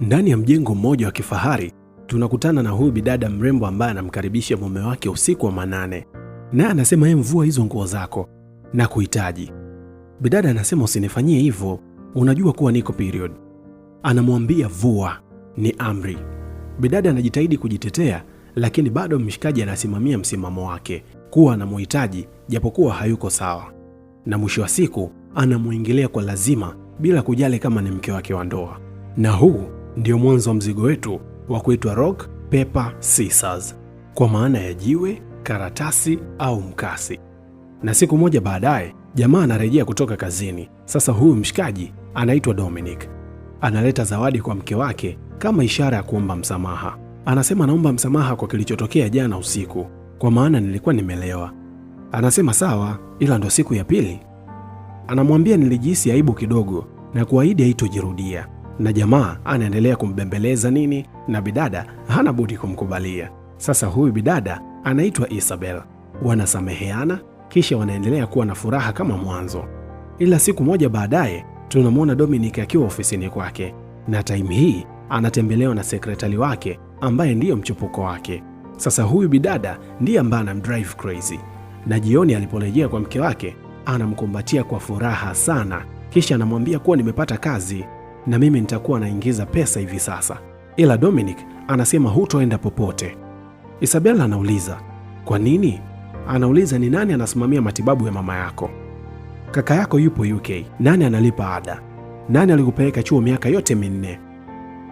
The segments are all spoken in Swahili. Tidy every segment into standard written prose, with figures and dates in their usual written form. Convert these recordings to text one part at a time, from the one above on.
Ndani ya mjengo mmoja wa kifahari, tunakutana na huyu bidada mrembo ambaye anamkaribisha mume wake usiku wa manane. Naye anasema yeye, mvua hizo nguo zako na kuhitaji. Bidada anasema usinifanyie hivyo, unajua kuwa niko period. Anamwambia vua, ni amri. Bidada anajitahidi kujitetea, lakini bado mshikaji anasimamia msimamo wake kuwa anamuhitaji japokuwa hayuko sawa. Na mwisho wa siku anamuingilia kwa lazima bila kujali kama ni mke wake wa ndoa. Na huu ndio mwanzo wa mzigo wetu wa kuitwa rock, paper, scissors, kwa maana ya jiwe, karatasi au mkasi. Na siku moja baadaye, jamaa anarejea kutoka kazini. Sasa huyu mshikaji anaitwa Dominic. Analeta zawadi kwa mke wake kama ishara ya kuomba msamaha. Anasema naomba msamaha kwa kilichotokea jana usiku, kwa maana nilikuwa nimelewa. Anasema sawa, ila ndo siku ya pili. Anamwambia nilijihisi aibu kidogo na kuahidi haitojirudia. Na jamaa anaendelea kumbembeleza nini, na bidada hana budi kumkubalia. Sasa huyu bidada anaitwa Isabel. Wanasameheana kisha wanaendelea kuwa na furaha kama mwanzo. Ila siku moja baadaye tunamwona Dominic akiwa ofisini kwake, na time hii anatembelewa na sekretari wake ambaye ndiyo mchupuko wake. Sasa huyu bidada ndiye ambaye anamdrive crazy. Na jioni aliporejea kwa mke wake, anamkumbatia kwa furaha sana, kisha anamwambia kuwa nimepata kazi na mimi nitakuwa naingiza pesa hivi sasa. Ila Dominic anasema hutoenda popote. Isabella anauliza, kwa nini? Anauliza ni nani anasimamia matibabu ya mama yako? Kaka yako yupo UK, nani analipa ada? Nani alikupeleka chuo miaka yote minne?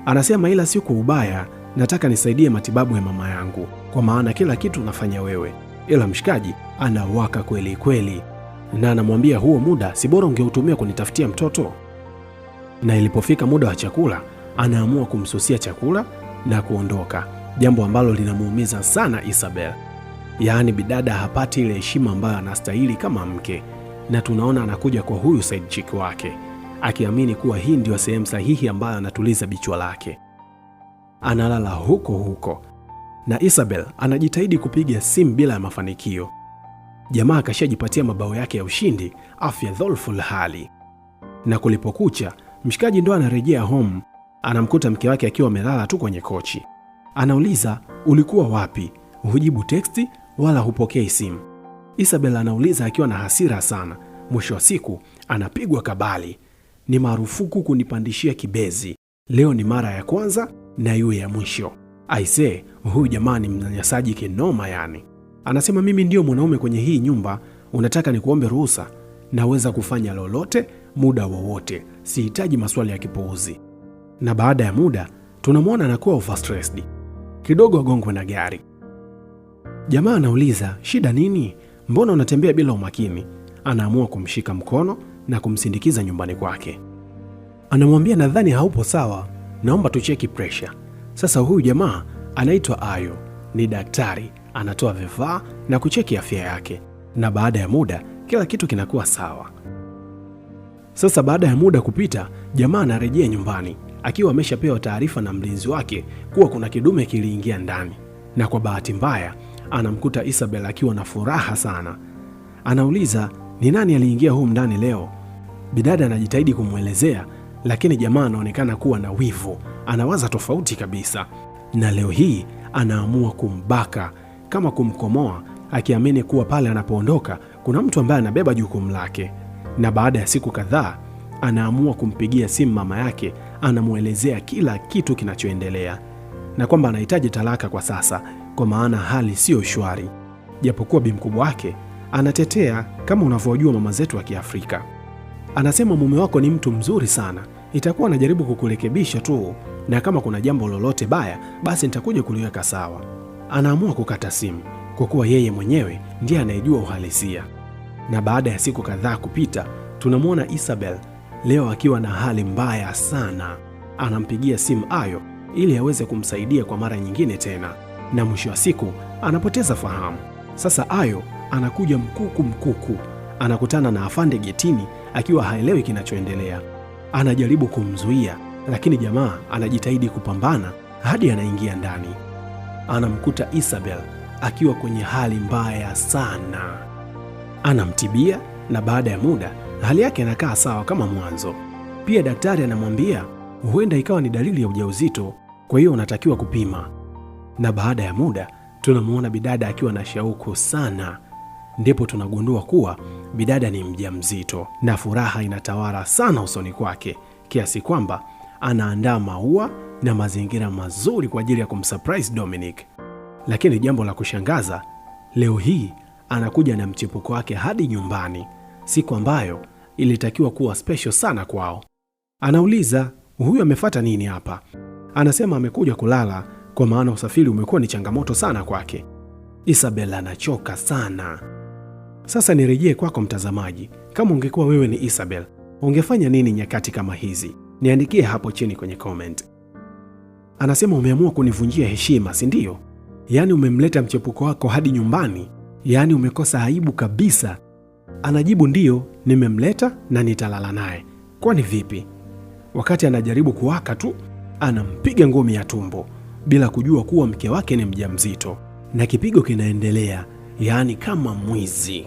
Anasema ila si kwa ubaya, nataka nisaidie matibabu ya mama yangu, kwa maana kila kitu unafanya wewe. Ila mshikaji anawaka kweli kweli, na anamwambia huo muda si bora ungeutumia kunitafutia mtoto? Na ilipofika muda wa chakula, anaamua kumsusia chakula na kuondoka, jambo ambalo linamuumiza sana Isabel. Yaani bidada hapati ile heshima ambayo anastahili kama mke, na tunaona anakuja kwa huyu side chick wake akiamini kuwa hii ndio sehemu sahihi ambayo anatuliza bichwa lake. Analala huko huko, na Isabel anajitahidi kupiga simu bila ya mafanikio. Jamaa akashajipatia mabao yake ya ushindi, afya dhaifu hali. Na kulipokucha, mshikaji ndo anarejea home, anamkuta mke wake akiwa amelala tu kwenye kochi. Anauliza, ulikuwa wapi? Hujibu teksti wala hupokei simu. Isabel anauliza akiwa na hasira sana. Mwisho wa siku anapigwa kabali. Ni marufuku kunipandishia kibezi. Leo ni mara ya kwanza na iwe ya mwisho. Aisee, huyu jamaa ni mnyanyasaji kinoma yani. Anasema mimi ndio mwanaume kwenye hii nyumba, unataka nikuombe ruhusa? Naweza kufanya lolote muda wowote, sihitaji maswali ya kipuuzi. Na baada ya muda tunamwona anakuwa overstressed. Kidogo agongwe na gari. Jamaa anauliza, shida nini? Mbona unatembea bila umakini? Anaamua kumshika mkono na kumsindikiza nyumbani kwake. Anamwambia nadhani haupo sawa, naomba tucheki pressure. Sasa huyu jamaa anaitwa Ayo, ni daktari, anatoa vifaa na kucheki afya yake. Na baada ya muda kila kitu kinakuwa sawa. Sasa baada ya muda kupita, jamaa anarejea nyumbani akiwa ameshapewa taarifa na mlinzi wake kuwa kuna kidume kiliingia ndani. Na kwa bahati mbaya anamkuta Isabel akiwa na furaha sana. Anauliza, ni nani aliingia humu ndani leo? Bidada anajitahidi kumwelezea, lakini jamaa anaonekana kuwa na wivu, anawaza tofauti kabisa. Na leo hii anaamua kumbaka kama kumkomoa, akiamini kuwa pale anapoondoka kuna mtu ambaye anabeba jukumu lake. Na baada ya siku kadhaa anaamua kumpigia simu mama yake, anamuelezea kila kitu kinachoendelea, na kwamba anahitaji talaka kwa sasa kwa maana hali sio shwari. Japokuwa bi mkubwa wake anatetea kama unavyojua mama zetu wa Kiafrika. Anasema mume wako ni mtu mzuri sana, itakuwa anajaribu kukurekebisha tu, na kama kuna jambo lolote baya basi nitakuja kuliweka sawa. Anaamua kukata simu kwa kuwa yeye mwenyewe ndiye anayejua uhalisia. Na baada ya siku kadhaa kupita, tunamwona Isabel leo akiwa na hali mbaya sana. Anampigia simu Ayo ili aweze kumsaidia kwa mara nyingine tena, na mwisho wa siku anapoteza fahamu. Sasa Ayo anakuja mkuku, anakutana na afande getini akiwa haelewi kinachoendelea. Anajaribu kumzuia, lakini jamaa anajitahidi kupambana hadi anaingia ndani. Anamkuta Isabel akiwa kwenye hali mbaya sana. Anamtibia na baada ya muda hali yake inakaa sawa kama mwanzo. Pia daktari anamwambia huenda ikawa ni dalili ya ujauzito, kwa hiyo unatakiwa kupima. Na baada ya muda tunamuona bidada akiwa na shauku sana. Ndipo tunagundua kuwa bidada ni mjamzito, na furaha inatawala sana usoni kwake kiasi kwamba anaandaa maua na mazingira mazuri kwa ajili ya kumsurprise Dominic. Lakini jambo la kushangaza, leo hii anakuja na mchepuko wake hadi nyumbani, siku ambayo ilitakiwa kuwa special sana kwao. Anauliza, huyu amefuata nini hapa? Anasema amekuja kulala kwa maana usafiri umekuwa ni changamoto sana kwake. Isabel anachoka sana. Sasa nirejee kwako mtazamaji, kama ungekuwa wewe ni Isabel, ungefanya nini nyakati kama hizi? Niandikie hapo chini kwenye comment. Anasema umeamua kunivunjia heshima, si ndio? Yaani umemleta mchepuko wako hadi nyumbani? Yaani umekosa aibu kabisa. Anajibu ndio, nimemleta na nitalala naye. Kwani vipi? Wakati anajaribu kuwaka tu, anampiga ngumi ya tumbo bila kujua kuwa mke wake ni mjamzito, na kipigo kinaendelea, yaani kama mwizi.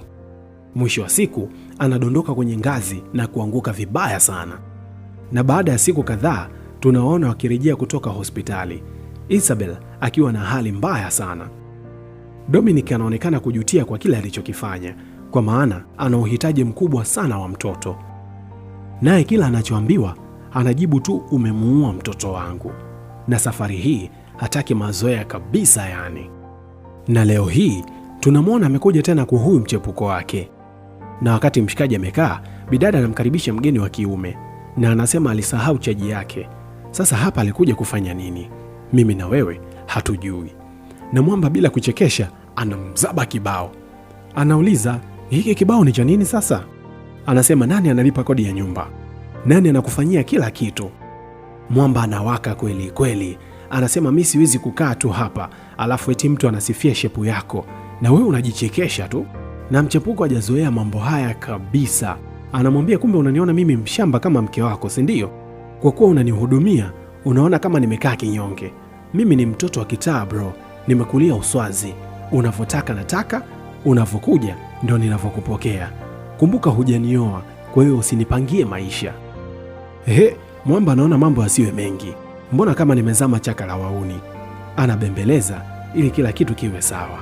Mwisho wa siku anadondoka kwenye ngazi na kuanguka vibaya sana. Na baada ya siku kadhaa tunaona wakirejea kutoka hospitali, Isabel akiwa na hali mbaya sana. Dominic anaonekana kujutia kwa kile alichokifanya, kwa maana ana uhitaji mkubwa sana wa mtoto. Naye kila anachoambiwa anajibu tu, umemuua mtoto wangu. Na safari hii hataki mazoea kabisa yani. Na leo hii tunamwona amekuja tena kwa huyu mchepuko wake. Na wakati mshikaji amekaa, bidada anamkaribisha mgeni wa kiume na anasema alisahau chaji yake. Sasa hapa alikuja kufanya nini? Mimi na wewe hatujui. Na Mwamba bila kuchekesha anamzaba kibao. Anauliza, hiki kibao ni cha nini sasa? Anasema, nani analipa kodi ya nyumba? Nani anakufanyia kila kitu? Mwamba anawaka kweli kweli. Anasema, mimi siwezi kukaa tu hapa alafu eti mtu anasifia shepu yako na wewe unajichekesha tu. Na mchepuko hajazoea mambo haya kabisa. Anamwambia, kumbe unaniona mimi mshamba kama mke wako, si ndio? Kwa kuwa unanihudumia, unaona kama nimekaa kinyonge. Mimi ni mtoto wa kitaa bro, nimekulia Uswazi. Unavotaka nataka, unavokuja ndio ninavokupokea. Kumbuka hujanioa, kwa hiyo usinipangie maisha. Mwamba anaona mambo yasiwe mengi. Mbona kama nimezama chaka la wauni? Anabembeleza ili kila kitu kiwe sawa.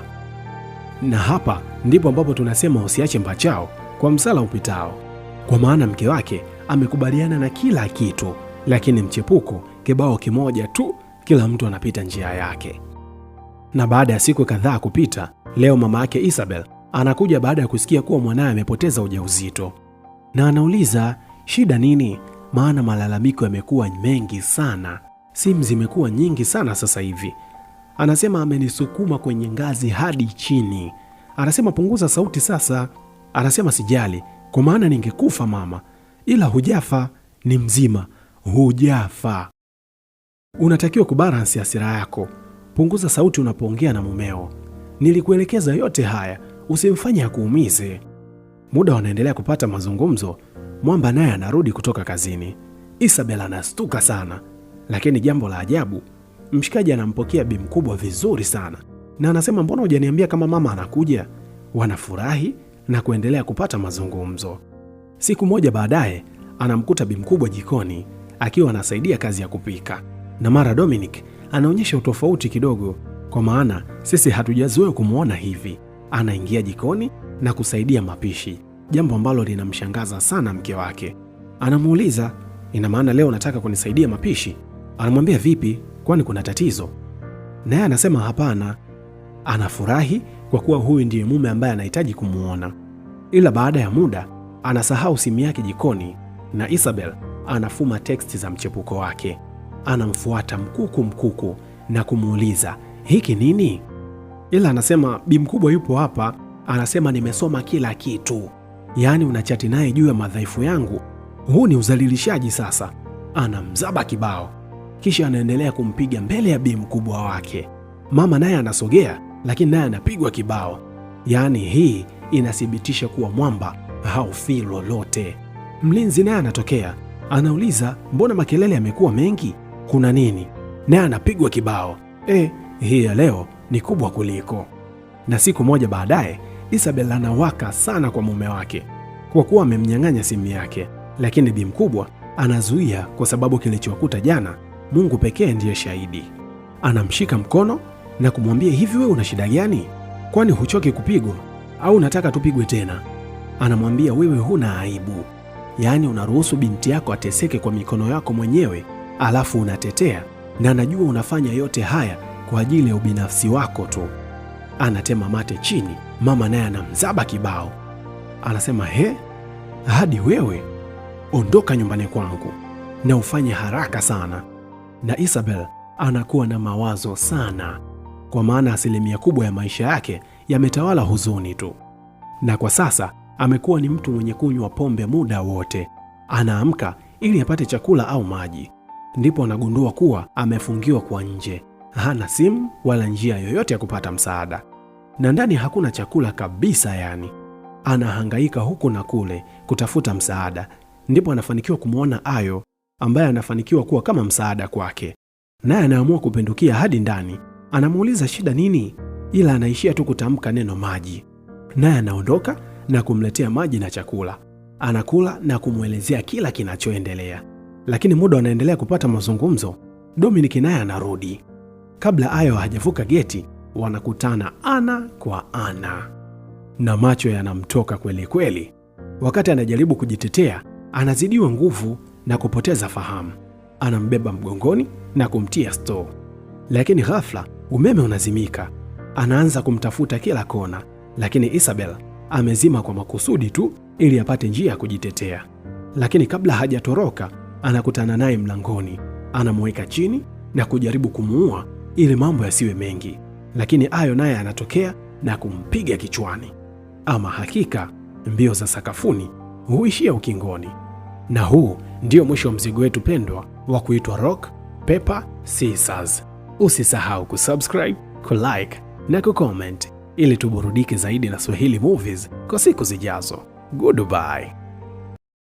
Na hapa ndipo ambapo tunasema usiache mbachao kwa msala upitao. Kwa maana mke wake amekubaliana na kila kitu, lakini mchepuko kibao kimoja tu, kila mtu anapita njia yake. Na baada ya siku kadhaa kupita, leo mama yake Isabel anakuja baada ya kusikia kuwa mwanae amepoteza ujauzito. Na anauliza, shida nini? Maana malalamiko yamekuwa mengi sana. Simu zimekuwa nyingi sana sasa hivi. Anasema amenisukuma kwenye ngazi hadi chini. Anasema punguza sauti sasa. Anasema sijali, kwa maana ningekufa mama. Ila hujafa, ni mzima, hujafa. Unatakiwa kubalansi hasira yako. Punguza sauti unapoongea na mumeo. Nilikuelekeza yote haya, usimfanye akuumize. Muda wanaendelea kupata mazungumzo. Mwamba naye anarudi kutoka kazini. Isabel anastuka sana, lakini jambo la ajabu, mshikaji anampokea bi mkubwa vizuri sana. Na anasema, mbona hujaniambia kama mama anakuja? Wanafurahi na kuendelea kupata mazungumzo. Siku moja baadaye anamkuta bi mkubwa jikoni akiwa anasaidia kazi ya kupika. Na mara Dominic anaonyesha utofauti kidogo, kwa maana sisi hatujazoea kumuona hivi. Anaingia jikoni na kusaidia mapishi, jambo ambalo linamshangaza sana mke wake. Anamuuliza, ina maana leo nataka kunisaidia mapishi? Anamwambia, vipi, kwani kuna tatizo? Naye anasema hapana. Anafurahi kwa kuwa huyu ndiye mume ambaye anahitaji kumuona. Ila baada ya muda anasahau simu yake jikoni na Isabel anafuma teksti za mchepuko wake. Anamfuata mkuku na kumuuliza, hiki nini? Ila anasema, bi mkubwa yupo hapa. Anasema, nimesoma kila kitu. Yaani unachati naye juu ya madhaifu yangu? Huu ni uzalilishaji sasa. Anamzaba kibao. Kisha anaendelea kumpiga mbele ya bi mkubwa wake. Mama naye anasogea, lakini naye anapigwa kibao. Yaani hii inathibitisha kuwa Mwamba haufii lolote. Mlinzi naye anatokea. Anauliza, mbona makelele yamekuwa mengi? Kuna nini? Naye anapigwa kibao. Hii ya leo ni kubwa kuliko. Na siku moja baadaye, Isabel anawaka sana kwa mume wake kwa kuwa amemnyang'anya simu yake, lakini bi mkubwa anazuia kwa sababu kilichowakuta jana Mungu pekee ndiye shahidi. Anamshika mkono na kumwambia, hivi wewe una shida gani? Kwani huchoki kupigwa au unataka tupigwe tena? Anamwambia, wewe huna aibu, yaani unaruhusu binti yako ateseke kwa mikono yako mwenyewe, alafu unatetea, na najua unafanya yote haya kwa ajili ya ubinafsi wako tu. Anatema mate chini, mama naye anamzaba kibao. Anasema, hadi wewe? Ondoka nyumbani kwangu na ufanye haraka sana. Na Isabel anakuwa na mawazo sana, kwa maana asilimia kubwa ya maisha yake yametawala huzuni tu, na kwa sasa amekuwa ni mtu mwenye kunywa pombe muda wote. Anaamka ili apate chakula au maji, ndipo anagundua kuwa amefungiwa kwa nje. Hana simu wala njia yoyote ya kupata msaada, na ndani hakuna chakula kabisa. Yani anahangaika huku na kule kutafuta msaada, ndipo anafanikiwa kumwona Ayo ambaye anafanikiwa kuwa kama msaada kwake, naye anaamua kupindukia hadi ndani. Anamuuliza shida nini, ila anaishia tu kutamka neno maji, naye anaondoka na kumletea maji na chakula. Anakula na kumwelezea kila kinachoendelea, lakini muda anaendelea kupata mazungumzo, Dominic naye anarudi. Kabla Ayo hajavuka geti, wanakutana ana kwa ana na macho yanamtoka kweli kweli. Wakati anajaribu kujitetea, anazidiwa nguvu na kupoteza fahamu. Anambeba mgongoni na kumtia store, lakini ghafla umeme unazimika. Anaanza kumtafuta kila kona, lakini Isabel amezima kwa makusudi tu ili apate njia ya kujitetea. Lakini kabla hajatoroka, anakutana naye mlangoni. Anamweka chini na kujaribu kumuua ili mambo yasiwe mengi, lakini Ayo naye anatokea na kumpiga kichwani. Ama hakika mbio za sakafuni huishia ukingoni. Na huu ndio mwisho wa mzigo wetu pendwa wa kuitwa Rock, Paper, Scissors. Usisahau kusubscribe, kulike na kucomment ili tuburudike zaidi na Swahili Movies kwa siku zijazo. Goodbye.